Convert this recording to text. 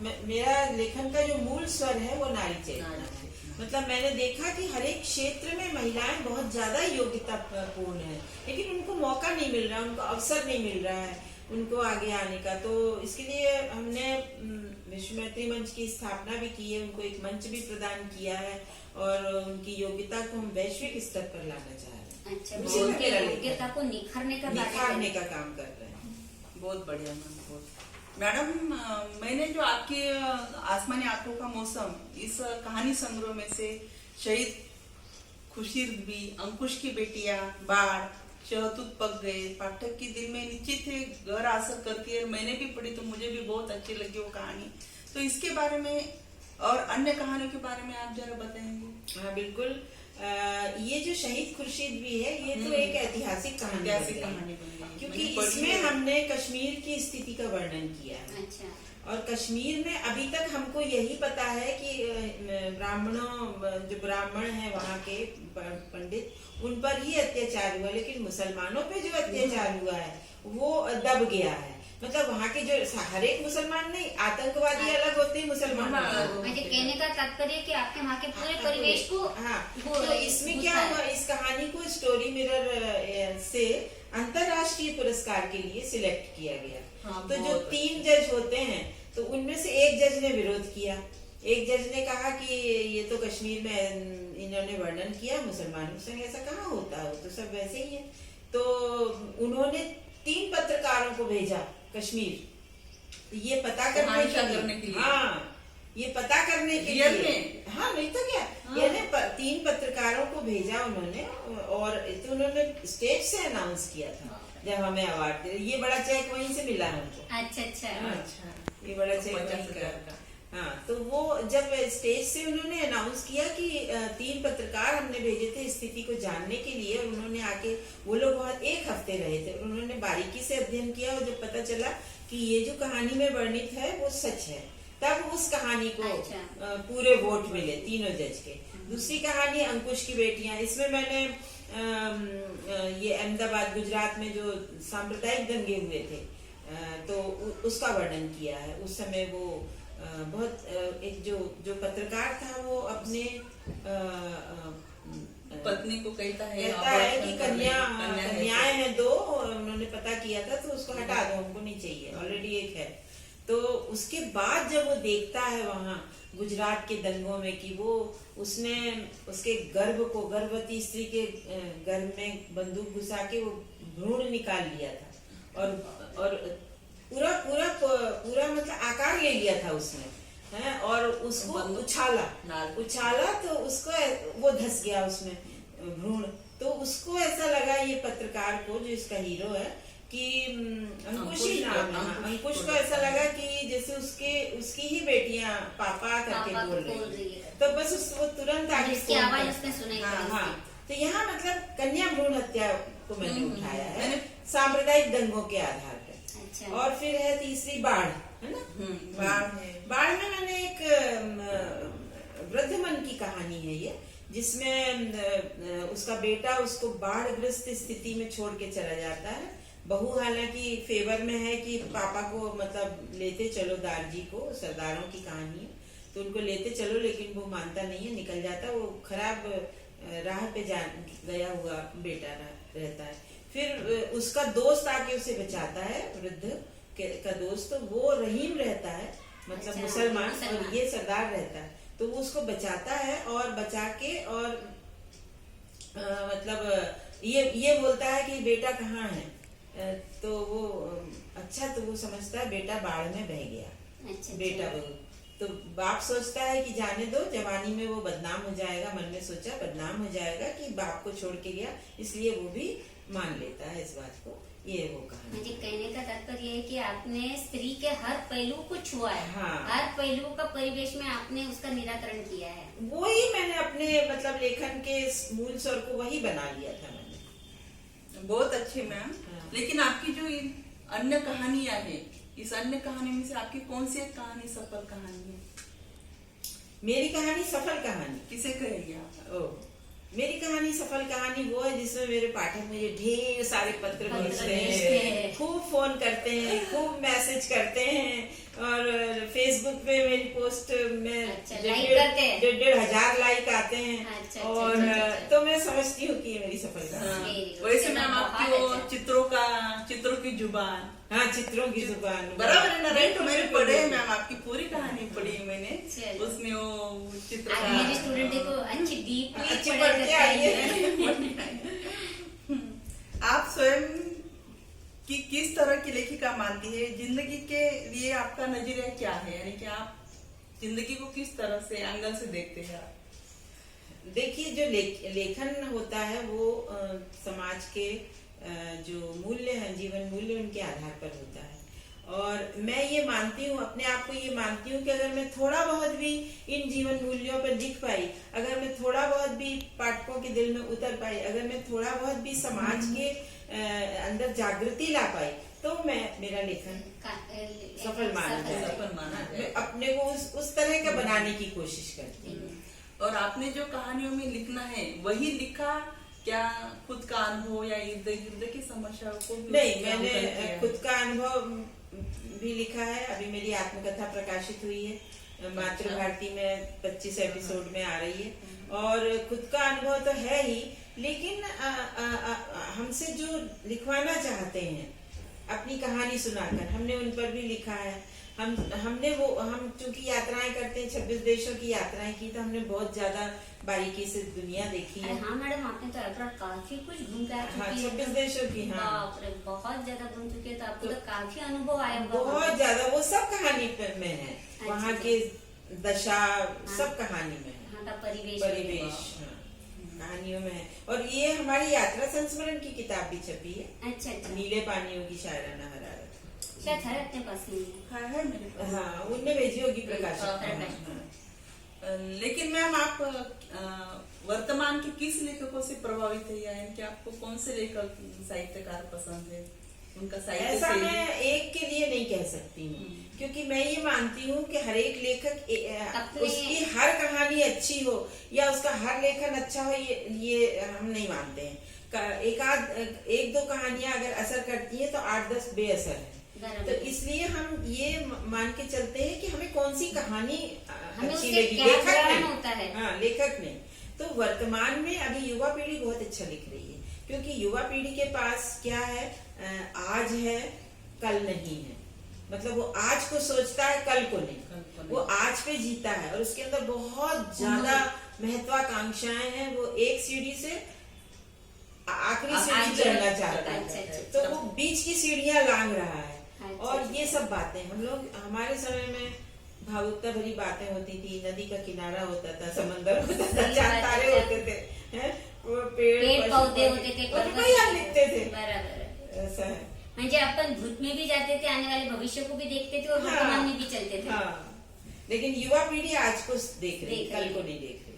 मेरा लेखन का जो मूल स्वर है वो नारी चेतना है। मतलब मैंने देखा कि हर एक क्षेत्र में महिलाएं बहुत ज्यादा योग्यतापूर्ण है, लेकिन उनको मौका नहीं मिल रहा, उनको अवसर नहीं मिल रहा है उनको आगे आने का। तो इसके लिए हमने विश्व मैत्री मंच की स्थापना भी की है, उनको एक मंच भी प्रदान किया है और उनकी योग्यता को हम वैश्विक स्तर पर लाना चाह रहे हैं। अच्छा, उनकी योग्यता को निखारने का काम कर रहे हैं। बहुत बढ़िया मैम, बहुत। मैडम, मैंने जो आपकी आसमानी आंखों का मौसम इस कहानी संग्रह में से शहीद खुर्शीद भी, अंकुश की बेटियां, बाढ़, शहतूत पक गए, पाठक के दिल में निश्चित ही गहरा असर करती है। मैंने भी पढ़ी तो मुझे भी बहुत अच्छी लगी वो कहानी। तो इसके बारे में और अन्य कहानियों के बारे में आप जरा बताएंगे? हाँ बिल्कुल। ये जो शहीद खुर्शीद भी है ये तो एक ऐतिहासिक कहानी बन गई, क्योंकि इसमें हमने कश्मीर की स्थिति का वर्णन किया है। अच्छा। और कश्मीर में अभी तक हमको यही पता है कि जो ब्राह्मण है वहाँ के पंडित, उन पर ही अत्याचार हुआ, लेकिन मुसलमानों पे जो अत्याचार हुआ है वो दब गया है। मतलब वहाँ के जो हर एक मुसलमान नहीं, आतंकवादी अलग होते हैं, मुसलमान अलग होते हैं। कहने का तात्पर्य कि आपके वहाँ के पूरे परिवेश को। हाँ, तो इसमें क्या हुआ, इस कहानी को स्टोरी मिरर से अंतरराष्ट्रीय पुरस्कार के लिए सिलेक्ट किया गया। तो जो 3 जज होते हैं तो उनमें से एक जज ने विरोध किया। एक जज ने कहा कि ये तो कश्मीर में इन्होंने वर्णन किया, मुसलमानों संग ऐसा कहाँ होता है, तो सब वैसे ही है। तो उन्होंने 3 पत्रकारों को भेजा कश्मीर, ये पता करने के लिए। हाँ, ये पता करने के लिए। हाँ, नहीं तो क्या, यानी 3 पत्रकारों को भेजा उन्होंने, और तो उन्होंने स्टेज से अनाउंस किया था जब हमें अवार्ड दे। ये बड़ा चेक वहीं से मिला हमको। अच्छा। ये बड़ा चेक वहीं का। हाँ, तो वो जब स्टेज से उन्होंने अनाउंस किया कि 3 पत्रकार हमने भेजे थे स्थिति को जानने के लिए, और उन्होंने आके, वो लोग वहाँ 1 हफ्ते रहे थे, उन्होंने बारीकी से अध्ययन किया, और जब पता चला कि ये जो कहानी में वर्णित है वो सच है, तब उस कहानी को पूरे वोट मिले तीनों जज के। दूसरी कहानी अंकुश की बेटियां, इसमें मैंने ये अहमदाबाद गुजरात में जो सांप्रदायिक दंगे हुए थे तो उसका वर्णन किया है। उस समय वो बहुत एक जो पत्रकार था वो अपने पत्नी को कहता है कि कन्याएं हैं 2, उन्होंने पता किया था तो उसको हटा दो, हमको नहीं चाहिए, ऑलरेडी एक है। तो उसके बाद जब वो देखता है वहाँ गुजरात के दंगों में कि वो उसने उसके गर्भवती स्त्री के गर्भ में बंदूक घुसा के वो भ्रूण निकाल लिया था, और पूरा मतलब आकार ले लिया था उसने, है, और उसको उछाला तो उसको वो धस गया उसमें भ्रूण। तो उसको ऐसा लगा, ये पत्रकार को, जो इसका हीरो है, कि अंकुश ही नाम है, अंकुश को ऐसा लगा कि जैसे उसकी ही बेटियां पापा करके बोल रही है, तो बस वो तुरंत आगे सुनाई। हाँ, तो यहाँ मतलब कन्या भ्रूण हत्या को मैंने उठाया है सांप्रदायिक दंगों के आधार पर। और फिर है तीसरी बाढ़, है ना। बाढ़ में मैंने एक वृद्ध मन की कहानी है ये, जिसमें उसका बेटा उसको बाढ़ग्रस्त स्थिति में छोड़ के चला जाता है। बहू हालांकि फेवर में है कि पापा को मतलब लेते चलो, दारजी को, सरदारों की कहानी है, तो उनको लेते चलो, लेकिन वो मानता नहीं है, निकल जाता। वो खराब राह पे गया हुआ बेटा रहता है। फिर उसका दोस्त आके उसे बचाता है, वृद्ध का दोस्त, वो रहीम रहता है, मतलब मुसलमान, और ये सरदार रहता है। तो वो उसको बचाता है, और बचा के, और मतलब ये बोलता है कि बेटा कहाँ है, तो वो अच्छा, तो वो समझता है बेटा बाढ़ में बह गया। बेटा बहू, तो बाप सोचता है कि जाने दो, जवानी में वो बदनाम हो जाएगा, मन में सोचा बदनाम हो जाएगा कि बाप को छोड़ के गया, इसलिए वो भी मान लेता है इस बात को। ये वो कहानी। मुझे कहने का तात्पर्य है कि आपने स्त्री के हर पहलू को छुआ है। हाँ, हर पहलू का परिवेश में आपने उसका निराकरण किया है। वही मैंने अपने मतलब लेखन के मूल स्वर को वही बना लिया था मैंने। बहुत अच्छे मैम। लेकिन आपकी जो अन्य कहानियां हैं, इस अन्य कहानी में से आपकी कौन सी एक कहानी सफल कहानी है? मेरी कहानी सफल कहानी किसे कहेंगे आप? मेरी कहानी सफल कहानी वो है जिसमें मेरे पाठक मुझे ढेर सारे पत्र भेजते हैं, खूब फोन करते हैं, खूब मैसेज करते हैं, और फेसबुक पे पोस्ट में अच्छा, लाइक करते हैं। 1,500 लाइक आते हैं। अच्छा, और तो मैं समझती हूँ कि ये मेरी सफलता है। हाँ, Very good. वैसे मैम बहुत आपकी वो अच्छा। चित्रों की जुबान हाँ, चित्रों की जुबान बराबर है ना, राइट? बिल्कुल, मैंने बिल्कुल, पढ़े है बिल्कुल। मैम, आपकी पूरी कहानी पढ़ी है मैंने। चलो। उसमें वो चित्र आज मेरी स्टूडेंट देखो अच्छी डीपली अच्छी पढ़ाई पढ़ के करती आई है। है। आप स्वयं की किस तरह की लेखिका मानती है? जिंदगी के लिए आपका नजरिया क्या है? यानी कि आप जिंदगी को किस तरह से एंगल से देखते हैं आप? देखिए, जो लेखन होता है वो समाज के जो मूल्य हैं, जीवन मूल्य, उनके आधार पर होता है। और मैं ये मानती हूँ, अपने आप को ये मानती हूँ कि अगर मैं थोड़ा बहुत भी इन जीवन मूल्यों पर लिख पाई, अगर मैं थोड़ा बहुत भी पाठकों के दिल में उतर पाई, अगर मैं थोड़ा बहुत भी समाज के अंदर जागृति ला पाई, तो मेरा लेखन सफल माना जाए। सफल माना जाए। मैं अपने को उस तरह का बनाने की कोशिश करती हूँ। और आपने जो कहानियों में लिखना है वही लिखा, क्या खुद का अनुभव या इर्द गिर्द की समस्याओं को भी नहीं, उसमें अंकन मैंने किया है? खुद का अनुभव भी लिखा है। अभी मेरी आत्मकथा प्रकाशित हुई है, मातृभारती में 25 एपिसोड में आ रही है। और खुद का अनुभव तो है ही, लेकिन हमसे जो लिखवाना चाहते हैं अपनी कहानी सुनाकर, हमने उन पर भी लिखा है। हम चूंकि यात्राएं करते हैं, 26 देशों की यात्राएं की, तो हमने बहुत ज्यादा बारीकी से दुनिया देखी है। हाँ मैडम, आपने तो यात्रा काफी कुछ घूम के आ हाँ, चुकी है। 26 देशों की। हाँ, बाप रे, बहुत ज्यादा घूम चुकी है, तो आपको तो काफी अनुभव आया होगा। बहुत ज्यादा। वो सब कहानी में है, वहाँ अच्छा। के दशा सब कहानी में है। वहाँ का परिवेश हाँ, कहानियों में है। और ये हमारी यात्रा संस्मरण की किताब भी छपी है, अच्छा अच्छा, नीले पानियों की शायराना हरारत। शायद है अपने पास नहीं है। है मेरे पास। हाँ, उनने भेजी होगी हाँ, प्रकाशित। हाँ। लेकिन मैम आप वर्तमान के किस लेखकों से प्रभावित है, यानी कि आपको कौन से लेखक साहित्यकार पसंद है? उनका साहित्य ऐसा शैली? मैं एक के लिए नहीं कह सकती हूँ, क्योंकि मैं ये मानती हूँ कि हर एक लेखक उसकी हर कहानी अच्छी हो या उसका हर लेखन अच्छा हो, ये हम नहीं मानते हैं। एक दो कहानियां अगर असर करती हैं तो 8-10 बेअसर है। तो इसलिए हम ये मान के चलते हैं कि हमें कौन सी कहानी अच्छी लगी, लेखक ने। होता है। हाँ, लेखक ने। तो वर्तमान में अभी युवा पीढ़ी बहुत अच्छा लिख रही है, क्योंकि युवा पीढ़ी के पास क्या है, आज है कल नहीं है। मतलब वो आज को सोचता है, कल को नहीं। वो आज पे जीता है और उसके अंदर बहुत ज्यादा महत्वाकांक्षाएं हैं। वो एक सीढ़ी से आखिरी सीढ़ी चढ़ना चाहता है, तो वो बीच की सीढ़ियां लांग रहा है। और ये सब बातें हम लोग, हमारे समय में भावुकता भरी बातें होती थी, नदी का किनारा होता था, समंदर होता था, चांद तारे होते थे, हैं? वो पेड़ पौधे होते थे, वही हम लिखते थे। बराबर, ऐसा है। म्हणजे अपन भूत में भी जाते थे, आने वाले भविष्य को भी देखते थे और वर्तमान में भी चलते थे। हाँ, लेकिन युवा पीढ़ी आज को देख रही, कल को नहीं देख रही।